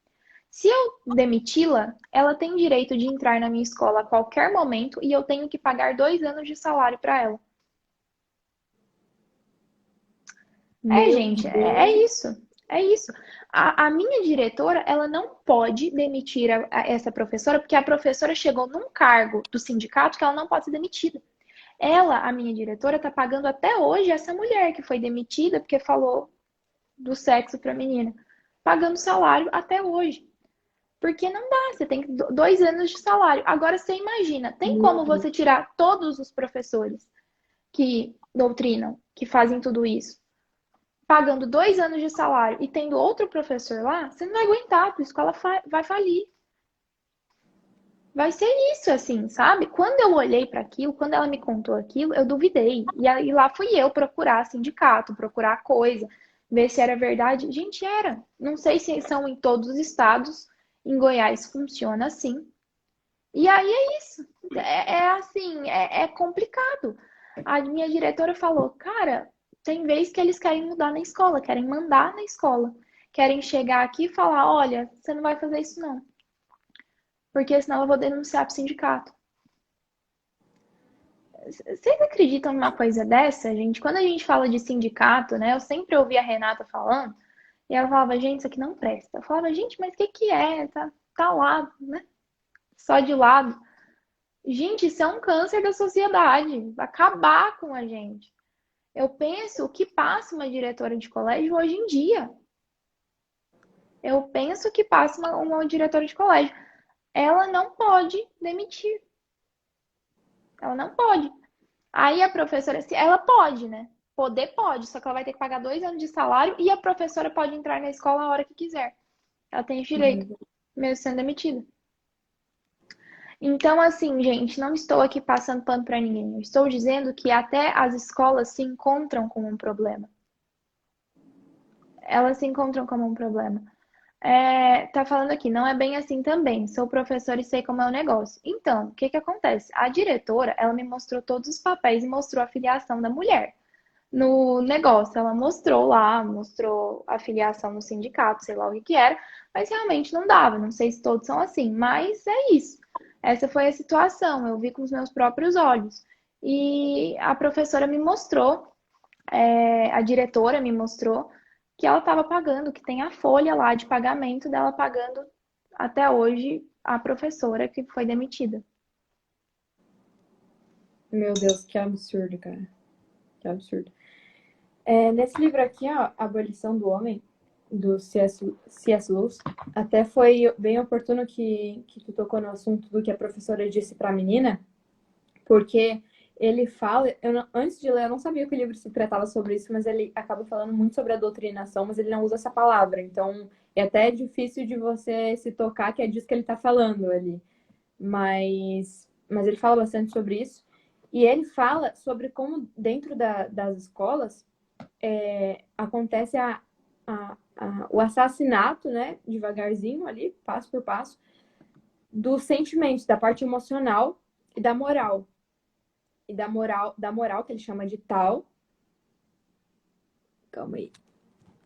Se eu demiti-la, ela tem direito de entrar na minha escola a qualquer momento e eu tenho que pagar 2 anos de salário para ela. Meu Gente, é Deus. isso. É isso. A minha diretora, ela não pode demitir essa professora, porque a professora chegou num cargo do sindicato que ela não pode ser demitida. Ela, a minha diretora, tá pagando até hoje essa mulher que foi demitida porque falou do sexo pra menina. Pagando salário até hoje. Porque não dá, você tem 2 anos de salário. Agora você imagina, tem Meu como Deus. você tirar todos os professores que doutrinam, que fazem tudo isso? pagando 2 anos de salário e tendo outro professor lá, você não vai aguentar, a tua escola vai falir. Vai ser isso, assim, sabe? Quando eu olhei para aquilo, quando ela me contou aquilo, eu duvidei. E aí lá fui eu procurar sindicato, procurar coisa, ver se era verdade. Gente, era. Não sei se são em todos os estados. Em Goiás funciona assim. E aí é isso. É assim, é complicado. A minha diretora falou, cara, tem vez que eles querem mudar na escola, querem mandar na escola. Querem chegar aqui e falar, olha, você não vai fazer isso não. Porque senão eu vou denunciar pro sindicato. Vocês acreditam numa coisa dessa, gente? Quando a gente fala de sindicato, né? Eu sempre ouvi a Renata falando, e ela falava, gente, isso aqui não presta. Eu falava, gente, mas o que que é? Tá lá, né? Só de lado. Gente, isso é um câncer da sociedade. Vai acabar com a gente. Eu penso o que passa uma diretora de colégio hoje em dia. Eu penso que passa uma diretora de colégio. Ela não pode demitir. Ela não pode. Aí a professora, ela pode, né? Poder pode, só que ela vai ter que pagar 2 anos de salário e a professora pode entrar na escola a hora que quiser. Ela tem esse direito, mesmo sendo demitida. Então, assim, gente, não estou aqui passando pano para ninguém. Eu estou dizendo que até as escolas se encontram com um problema. Elas se encontram como um problema. Tá falando aqui, não é bem assim também. Sou professora e sei como é o negócio. Então, o que que acontece? A diretora, ela me mostrou todos os papéis e mostrou a filiação da mulher no negócio. Ela mostrou lá, mostrou a filiação no sindicato, sei lá o que que era, mas realmente não dava. Não sei se todos são assim, mas é isso. Essa foi a situação, eu vi com os meus próprios olhos. E a professora me mostrou, a diretora me mostrou que ela estava pagando, que tem a folha lá de pagamento dela pagando até hoje a professora que foi demitida. Meu Deus, que absurdo, cara. Que absurdo. Nesse livro aqui, ó, Abolição do Homem, do C.S. Lewis, até foi bem oportuno que tu tocou no assunto do que a professora disse para a menina, porque ele fala, antes de ler, eu não sabia que o livro se tratava sobre isso, mas ele acaba falando muito sobre a doutrinação, mas ele não usa essa palavra, então é até difícil de você se tocar que é disso que ele está falando ali. Mas ele fala bastante sobre isso. E ele fala sobre como dentro das escolas acontece o assassinato, né, devagarzinho ali, passo por passo, dos sentimentos, da parte emocional e da moral. E da moral que ele chama de tal. Calma aí.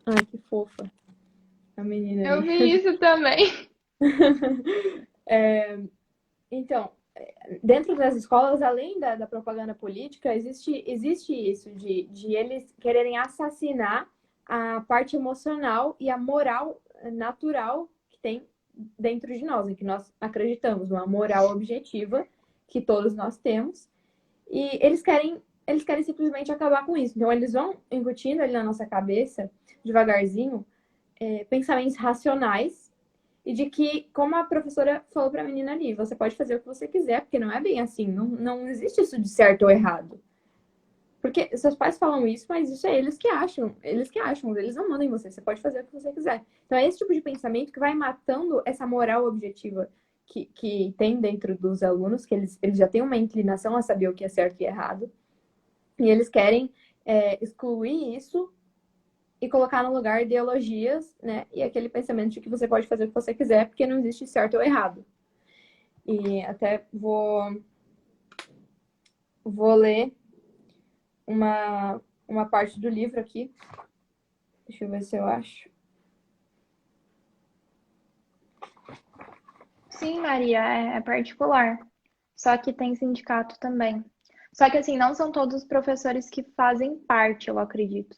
Ai, que fofa. A menina Eu ali. vi isso também. Então, dentro das escolas, além da propaganda política, existe isso de eles quererem assassinar a parte emocional e a moral natural que tem dentro de nós, em que nós acreditamos, uma moral objetiva que todos nós temos. E eles querem simplesmente acabar com isso. Então, eles vão incutindo ali na nossa cabeça, devagarzinho, pensamentos racionais e de que, como a professora falou para a menina ali, você pode fazer o que você quiser, porque não é bem assim, não existe isso de certo ou errado. Porque seus pais falam isso, mas isso é eles não mandam em você, você pode fazer o que você quiser. Então é esse tipo de pensamento que vai matando essa moral objetiva que tem dentro dos alunos, que eles já têm uma inclinação a saber o que é certo e errado, e eles querem excluir isso e colocar no lugar ideologias, né? E aquele pensamento de que você pode fazer o que você quiser, porque não existe certo ou errado. E até vou ler uma parte do livro aqui. Deixa eu ver se eu acho. Sim, Maria, é particular. Só que tem sindicato também. Só que assim, não são todos os professores que fazem parte, eu acredito.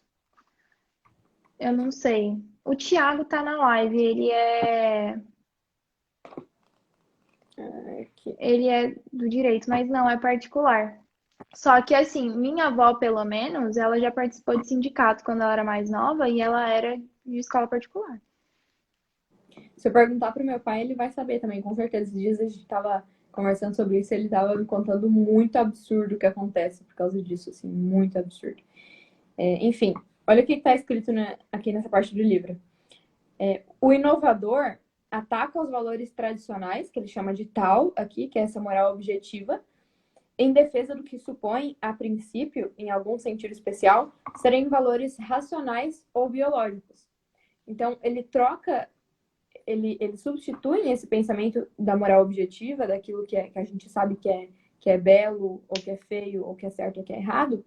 Eu não sei. O Thiago tá na live, Aqui. ele é do direito, mas não é particular. Só que assim, minha avó, pelo menos, ela já participou de sindicato quando ela era mais nova e ela era de escola particular. Se eu perguntar pro meu pai, ele vai saber também, com certeza. Esses dias a gente tava conversando sobre isso, ele tava me contando muito absurdo o que acontece por causa disso, assim, muito absurdo. Enfim, Olha o que está escrito aqui nessa parte do livro. O inovador ataca os valores tradicionais, que ele chama de tal aqui, que é essa moral objetiva, em defesa do que supõe, a princípio, em algum sentido especial, serem valores racionais ou biológicos. Então, ele substitui esse pensamento da moral objetiva, daquilo que a gente sabe que é belo, ou que é feio, ou que é certo, ou que é errado,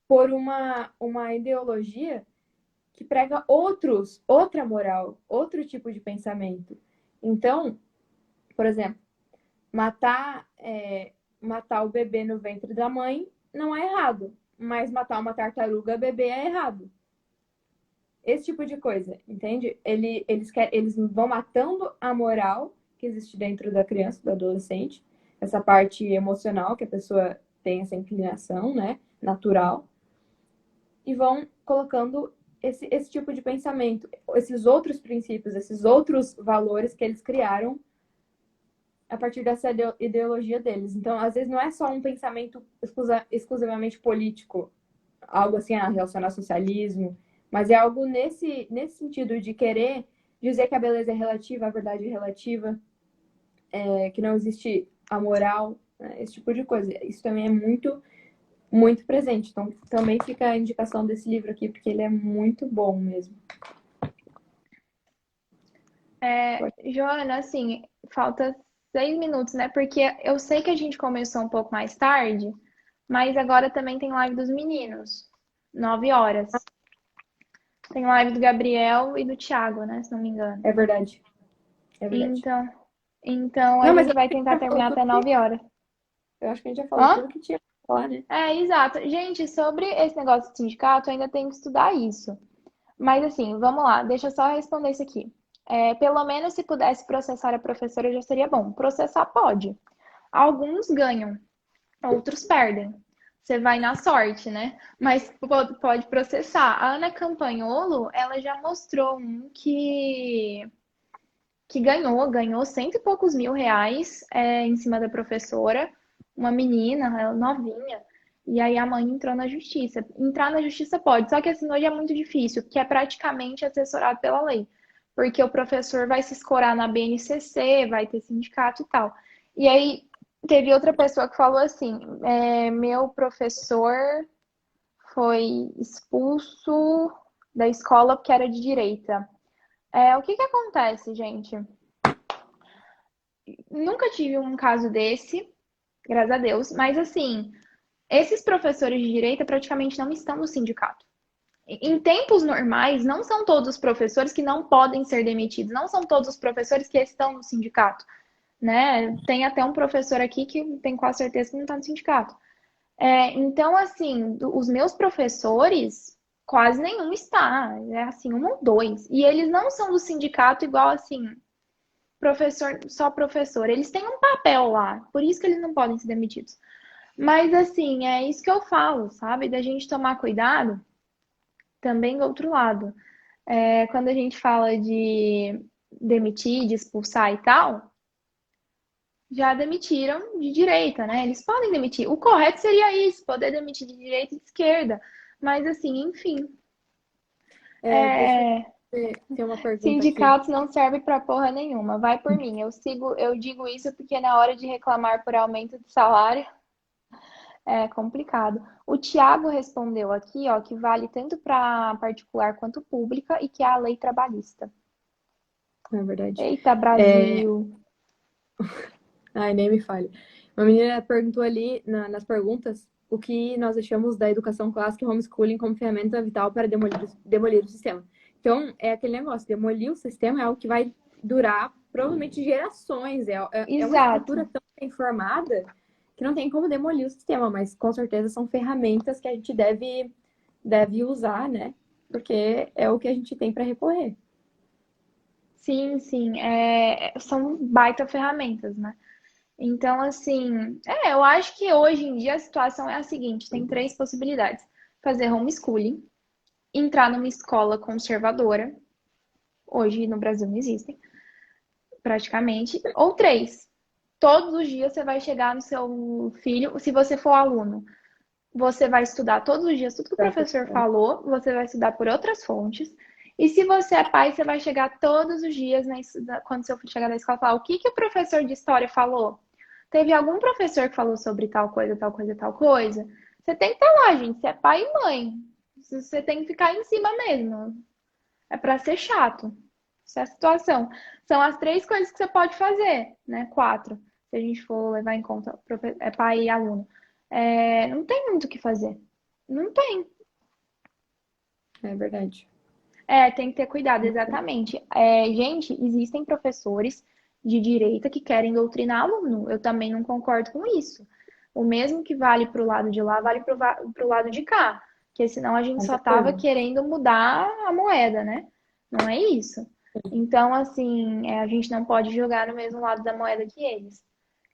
por uma ideologia que prega outra moral, outro tipo de pensamento. Então, por exemplo, matar o bebê no ventre da mãe não é errado, mas matar uma tartaruga bebê é errado. Esse tipo de coisa, entende? Eles vão matando a moral que existe dentro da criança, do adolescente, essa parte emocional que a pessoa tem essa inclinação, né, natural, e vão colocando esse tipo de pensamento, esses outros princípios, esses outros valores que eles criaram a partir dessa ideologia deles. Então, às vezes, não é só um pensamento exclusivamente político, algo assim, relacionado ao socialismo, mas é algo nesse sentido de querer dizer que a beleza é relativa, a verdade é relativa, que não existe a moral, né? Esse tipo de coisa. Isso também é muito, muito presente. Então, também fica a indicação desse livro aqui, porque ele é muito bom mesmo. Joana, assim, falta 6 minutos, né? Porque eu sei que a gente começou um pouco mais tarde, mas agora também tem live dos meninos, 9 horas. Tem live do Gabriel e do Thiago, né? Se não me engano. É verdade. É verdade. Então a Não, mas gente vai tentar terminar até 9 horas. eu acho que a gente já falou Hã? tudo que tinha pra falar, né? Exato. Gente, sobre esse negócio de sindicato, eu ainda tenho que estudar isso. Mas assim, vamos lá, deixa eu só responder isso aqui. Pelo menos se pudesse processar a professora já seria bom. Processar pode. Alguns ganham, outros perdem. Você vai na sorte, né? Mas pode processar. A Ana Campagnolo, ela já mostrou um que ganhou cento e poucos mil reais em cima da professora, uma menina, ela novinha. E aí a mãe entrou na justiça. Entrar na justiça pode, só que assim hoje é muito difícil, porque é praticamente assessorado pela lei. Porque o professor vai se escorar na BNCC, vai ter sindicato e tal. E aí teve outra pessoa que falou assim: meu professor foi expulso da escola porque era de direita. O que acontece, gente? Nunca tive um caso desse, graças a Deus, mas assim, esses professores de direita praticamente não estão no sindicato. Em tempos normais, não são todos os professores que não podem ser demitidos, não são todos os professores que estão no sindicato, né? Tem até um professor aqui que tem quase certeza que não está no sindicato. Então, assim, os meus professores, quase nenhum está, é assim, um ou dois. E eles não são do sindicato igual assim, professor, só professor. Eles têm um papel lá, por isso que eles não podem ser demitidos. Mas assim, é isso que eu falo, sabe? Da gente tomar cuidado também do outro lado. Quando a gente fala de demitir, de expulsar e tal, já demitiram de direita, né? Eles podem demitir. O correto seria isso, poder demitir de direita e de esquerda. Mas assim, enfim. Deixa É... eu ter uma pergunta aqui. Sindicatos não servem pra porra nenhuma. Vai por mim. Eu digo isso porque na hora de reclamar por aumento de salário é complicado. O Tiago respondeu aqui, ó, que vale tanto para particular quanto pública e que é a lei trabalhista. Na verdade. Eita, Brasil! Ai, nem me fale. Uma menina perguntou ali nas perguntas o que nós achamos da educação clássica e homeschooling como ferramenta vital para demolir o sistema. Então, é aquele negócio, demolir o sistema é algo que vai durar provavelmente gerações. É uma Exato. estrutura tão bem formada que não tem como demolir o sistema, mas com certeza são ferramentas que a gente deve usar, né? Porque é o que a gente tem para recorrer. Sim, sim. São baita ferramentas, né? Então, assim, eu acho que hoje em dia a situação é a seguinte: tem três possibilidades. Fazer homeschooling, entrar numa escola conservadora, hoje no Brasil não existem, praticamente, ou três. Todos os dias você vai chegar no seu filho, se você for aluno, você vai estudar todos os dias tudo que o Pra professor pessoa. falou, você vai estudar por outras fontes. E se você é pai, você vai chegar todos os dias, quando seu filho chegar na escola, falar o que o professor de história falou. Teve algum professor que falou sobre tal coisa, tal coisa, tal coisa? Você tem que estar lá, gente. Você é pai e mãe. Você tem que ficar em cima mesmo. É para ser chato. Essa é a situação. São as 3 coisas que você pode fazer, né? 4, se a gente for levar em conta pai e aluno. Não tem muito o que fazer. Não tem. É verdade. Tem que ter cuidado, exatamente. Gente, existem professores de direita que querem doutrinar aluno. Eu também não concordo com isso. O mesmo que vale para o lado de lá, vale para o lado de cá. Porque senão a gente Com só estava certeza. querendo mudar a moeda, né? Não é isso. Então, assim, a gente não pode jogar no mesmo lado da moeda que eles.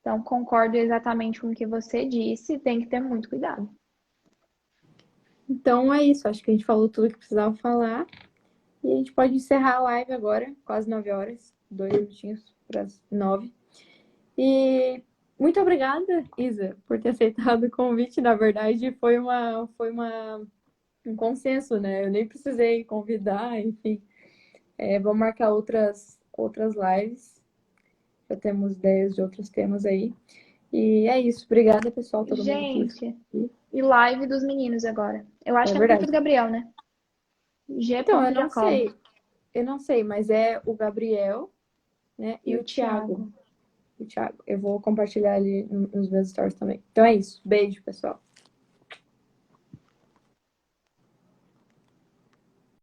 Então, concordo exatamente com o que você disse, tem que ter muito cuidado. Então é isso. Acho que a gente falou tudo que precisava falar. E a gente pode encerrar a live agora, quase 9 horas, 2 minutinhos para as 9. E muito obrigada, Isa, por ter aceitado o convite. Na verdade, um consenso, né? Eu nem precisei convidar, enfim. Vamos marcar outras lives. Já temos ideias de outros temas aí. E é isso. Obrigada, pessoal, todo mundo que Gente, e live dos meninos agora. Eu acho é que é no perfil verdade. do Gabriel, né? G. Então, Jacob. eu não sei, mas é o Gabriel, né? E E o o Thiago. Thiago. O Thiago. Eu vou compartilhar ali nos meus stories também. Então é isso. Beijo, pessoal.